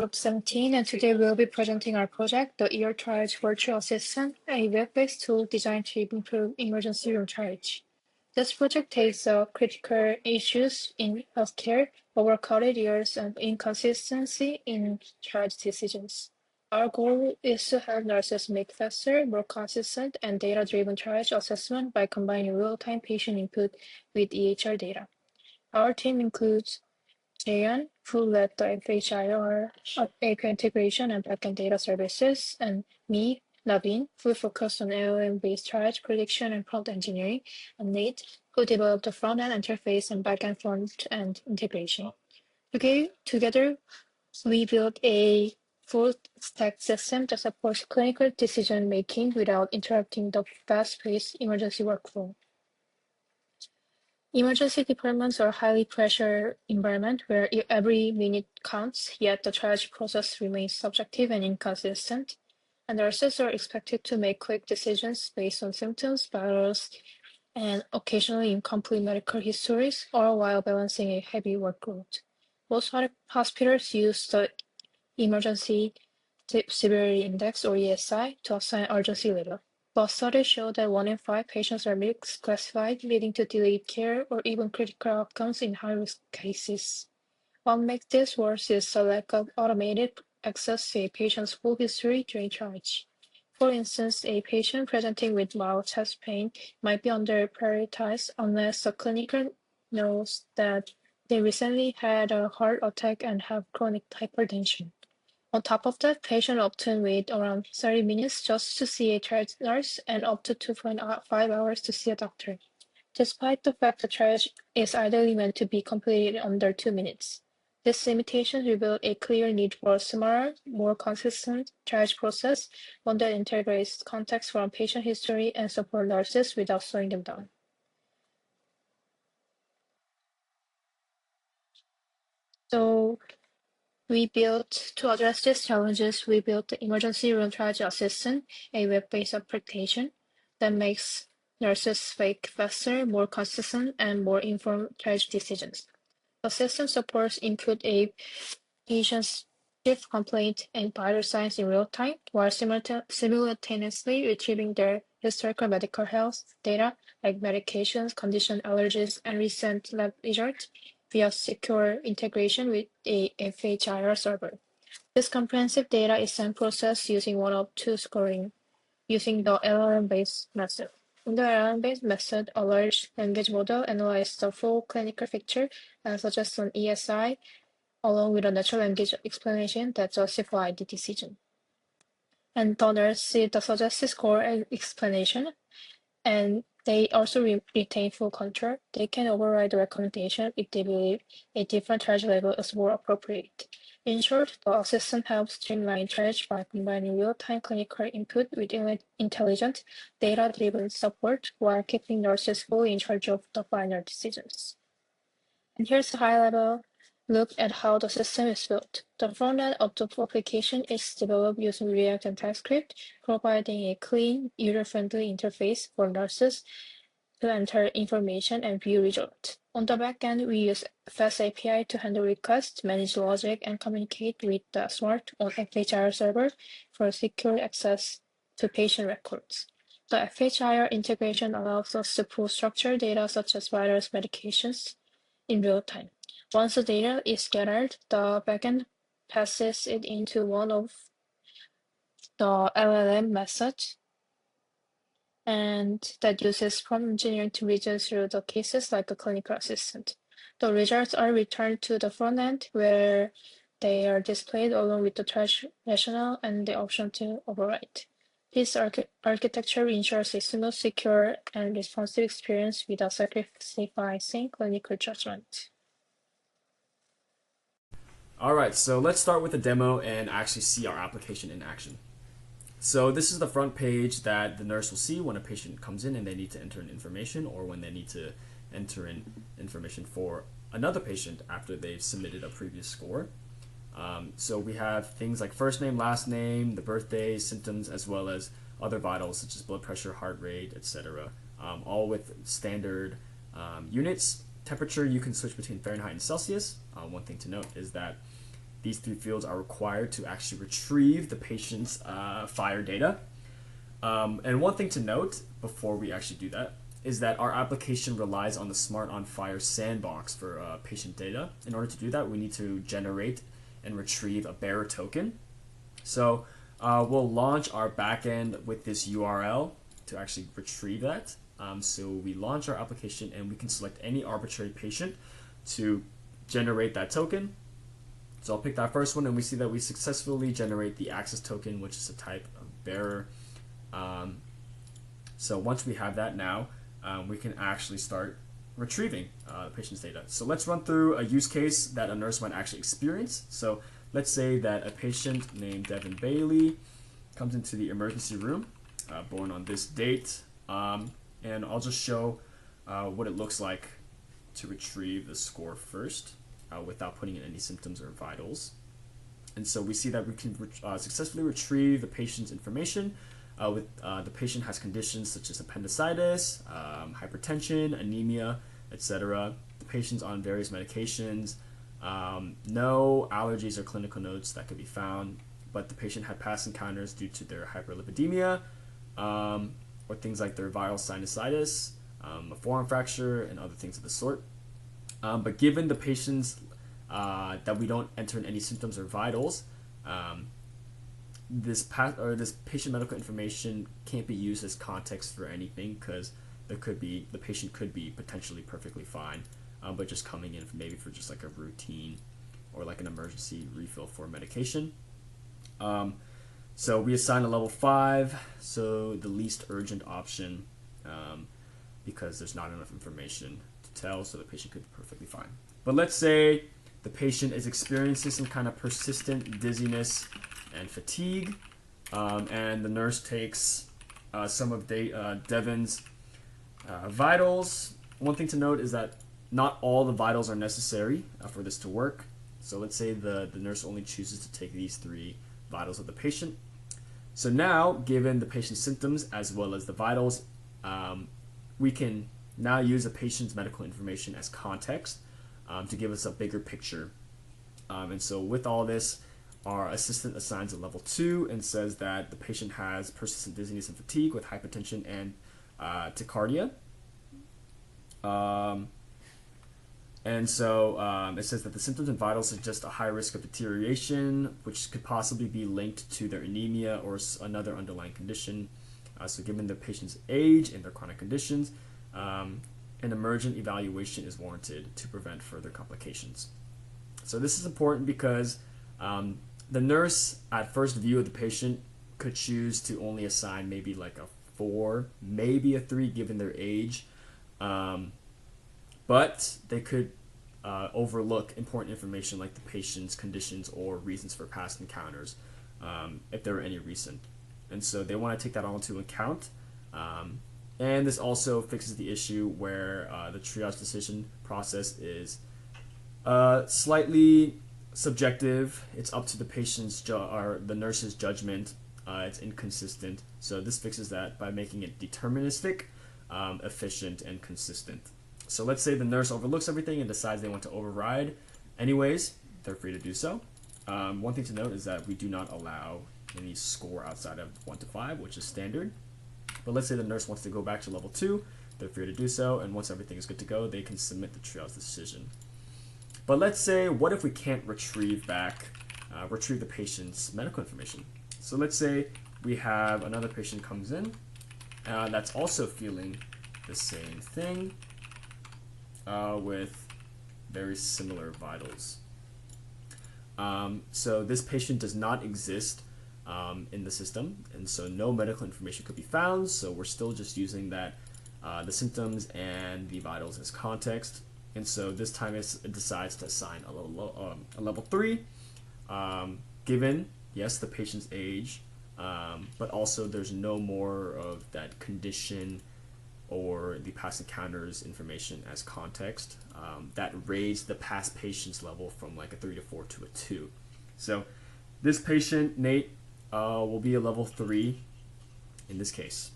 Group 17, and today we'll be presenting our project, the Triage Virtual Assistant, a web-based tool designed to improve emergency room triage. This project takes critical issues in healthcare, overcrowded years, and inconsistency in triage decisions. Our goal is to help nurses make faster, more consistent, and data-driven triage assessment by combining real-time patient input with EHR data. Our team includes Jayan, who led the FHIR API integration and backend data services, and me, Naveen, who focused on LLM-based triage prediction and prompt engineering, and Nate, who developed the front-end interface and backend front-end integration. Together, we built a full-stack system that supports clinical decision-making without interrupting the fast-paced emergency workflow. Emergency departments are a highly pressured environment where every minute counts, yet the triage process remains subjective and inconsistent, and nurses are expected to make quick decisions based on symptoms, vitals, and occasionally incomplete medical histories, all while balancing a heavy workload. Most hospitals use the Emergency Severity Index, or ESI, to assign urgency level. But studies show that 1 in 5 patients are misclassified, leading to delayed care or even critical outcomes in high-risk cases. What makes this worse is the lack of automated access to a patient's full history during triage. For instance, a patient presenting with mild chest pain might be under-prioritized unless the clinician knows that they recently had a heart attack and have chronic hypertension. On top of that, patients often wait around 30 minutes just to see a triage nurse and up to 2.5 hours to see a doctor, despite the fact that triage is ideally meant to be completed in under 2 minutes. This limitation revealed a clear need for a smarter, more consistent triage process, one that integrates context from patient history and support nurses without slowing them down. So to address these challenges, we built the Emergency Room Triage Assistant, a web-based application that makes nurses make faster, more consistent, and more informed triage decisions. The system supports input a patient's chief complaint and vital signs in real time, while simultaneously retrieving their historical medical health data like medications, condition allergies, and recent lab results via secure integration with a FHIR server. This comprehensive data is then processed using one of two scoring, using the LLM-based method. In the LLM-based method, a large language model analyzes the full clinical picture and suggests an ESI along with a natural language explanation that justifies the decision. And the nurse sees the suggested score and explanation, and they also retain full control. They can override the recommendation if they believe a different triage level is more appropriate. In short, the assistant helps streamline triage by combining real-time clinical input with intelligent, data-driven support while keeping nurses fully in charge of the final decisions. And here's a high-level look at how the system is built. The front end of the application is developed using React and TypeScript, providing a clean, user-friendly interface for nurses to enter information and view results. On the back end, we use Fast API to handle requests, manage logic, and communicate with the smart on FHIR server for secure access to patient records. The FHIR integration allows us to pull structured data such as vitals, medications in real time. Once the data is gathered, the backend passes it into one of the LLM methods, and that uses prompt engineering to reason through the cases like a clinical assistant. The results are returned to the front end where they are displayed along with the triage rationale and the option to override. This architecture ensures a smooth, secure, and responsive experience without sacrificing clinical judgment. All right, so let's start with a demo and actually see our application in action. So this is the front page that the nurse will see when a patient comes in and they need to enter in information, or when they need to enter in information for another patient after they've submitted a previous score. So we have things like first name, last name, the birthday, symptoms, as well as other vitals such as blood pressure, heart rate, etc. All with standard units. Temperature, you can switch between Fahrenheit and Celsius. One thing to note is that these three fields are required to actually retrieve the patient's FHIR data. And one thing to note before we actually do that is that our application relies on the Smart on FHIR sandbox for patient data. In order to do that, we need to generate and retrieve a bearer token. So we'll launch our backend with this URL to actually retrieve that. So we launch our application and we can select any arbitrary patient to generate that token. So I'll pick that first one, and we see that we successfully generate the access token, which is a type of bearer. So once we have that now, we can actually start retrieving the patient's data. So let's run through a use case that a nurse might actually experience. So let's say that a patient named Devin Bailey comes into the emergency room, born on this date, and I'll just show what it looks like to retrieve the score first without putting in any symptoms or vitals. And so we see that we can successfully retrieve the patient's information. The patient has conditions such as appendicitis, hypertension, anemia, etc. The patient's on various medications. No allergies or clinical notes that could be found, but the patient had past encounters due to their hyperlipidemia, or things like their viral sinusitis, a forearm fracture, and other things of the sort. But given the patient's that we don't enter in any symptoms or vitals, this patient medical information can't be used as context for anything, because the patient could be potentially perfectly fine, but just coming in maybe for just like a routine or like an emergency refill for medication. So we assign a level 5, so the least urgent option, because there's not enough information to tell, so the patient could be perfectly fine. But let's say the patient is experiencing some kind of persistent dizziness and fatigue, and the nurse takes some of Devin's vitals. One thing to note is that not all the vitals are necessary for this to work. So let's say the nurse only chooses to take these 3 vitals of the patient. So now, given the patient's symptoms as well as the vitals, we can now use the patient's medical information as context to give us a bigger picture. And so with all this, our assistant assigns a level 2 and says that the patient has persistent dizziness and fatigue with hypertension and tachycardia. And so it says that the symptoms and vitals suggest a high risk of deterioration, which could possibly be linked to their anemia or another underlying condition. So given the patient's age and their chronic conditions, an emergent evaluation is warranted to prevent further complications. So this is important because the nurse, at first view of the patient, could choose to only assign maybe like a 4, maybe a 3, given their age. But they could overlook important information like the patient's conditions or reasons for past encounters, if there were any recent. And so they want to take that all into account. And this also fixes the issue where the triage decision process is slightly subjective. It's up to the patient's or the nurse's judgment. It's inconsistent. So this fixes that by making it deterministic, efficient, and consistent. So let's say the nurse overlooks everything and decides they want to override. Anyways, they're free to do so. One thing to note is that we do not allow any score outside of 1 to 5, which is standard. But let's say the nurse wants to go back to level 2, they're free to do so, and once everything is good to go, they can submit the triage decision. But let's say, what if we can't retrieve the patient's medical information? So let's say we have another patient comes in that's also feeling the same thing with very similar vitals. So this patient does not exist in the system, and so no medical information could be found, so we're still just using that the symptoms and the vitals as context. And so this time it decides to assign a level 3, given, yes, the patient's age, but also there's no more of that condition or the past encounters information as context that raised the past patient's level from like a 3 to 4 to a 2. So this patient, Nate, will be a level 3 in this case.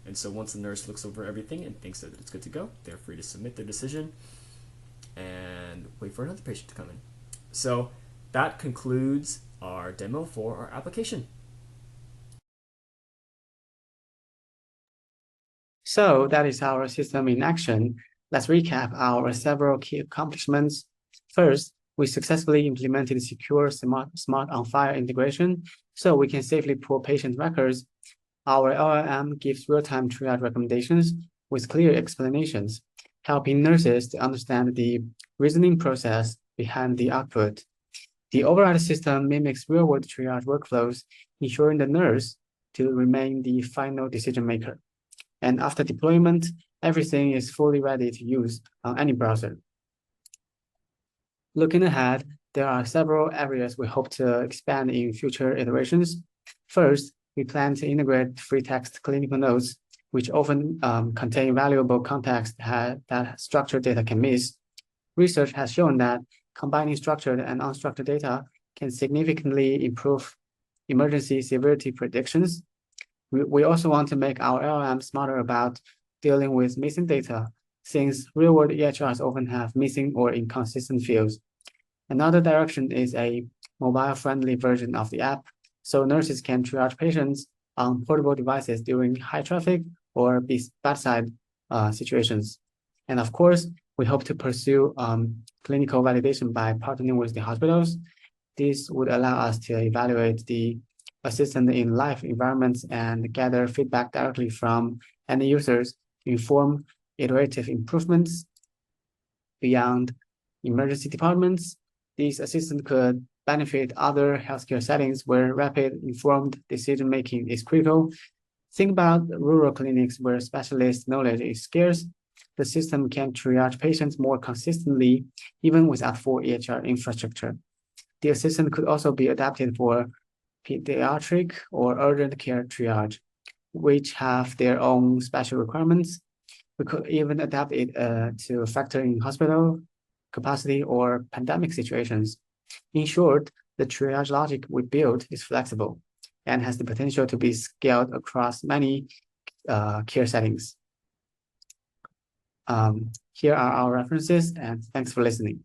And so once the nurse looks over everything and thinks that it's good to go, they're free to submit their decision and wait for another patient to come in. So that concludes our demo for our application. So that is our system in action. Let's recap our several key accomplishments. First, we successfully implemented secure smart on-file integration so we can safely pull patient records. Our LLM gives real-time triage recommendations with clear explanations, helping nurses to understand the reasoning process behind the output. The override system mimics real-world triage workflows, ensuring the nurse to remain the final decision maker. And after deployment, everything is fully ready to use on any browser. Looking ahead, there are several areas we hope to expand in future iterations. First, we plan to integrate free text clinical notes, which often contain valuable context that structured data can miss. Research has shown that combining structured and unstructured data can significantly improve emergency severity predictions. We also want to make our LLM smarter about dealing with missing data, since real-world EHRs often have missing or inconsistent fields. Another direction is a mobile-friendly version of the app, so nurses can triage patients on portable devices during high traffic or bedside situations. And of course, we hope to pursue clinical validation by partnering with the hospitals. This would allow us to evaluate the assistant in live environments and gather feedback directly from end users to inform iterative improvements. Beyond emergency departments, these assistants could benefit other healthcare settings where rapid, informed decision-making is critical. Think about rural clinics where specialist knowledge is scarce. The system can triage patients more consistently, even without full EHR infrastructure. The assistant could also be adapted for pediatric or urgent care triage, which have their own special requirements. We could even adapt it to factor in hospital capacity or pandemic situations. In short, the triage logic we built is flexible and has the potential to be scaled across many care settings. Here are our references, and thanks for listening.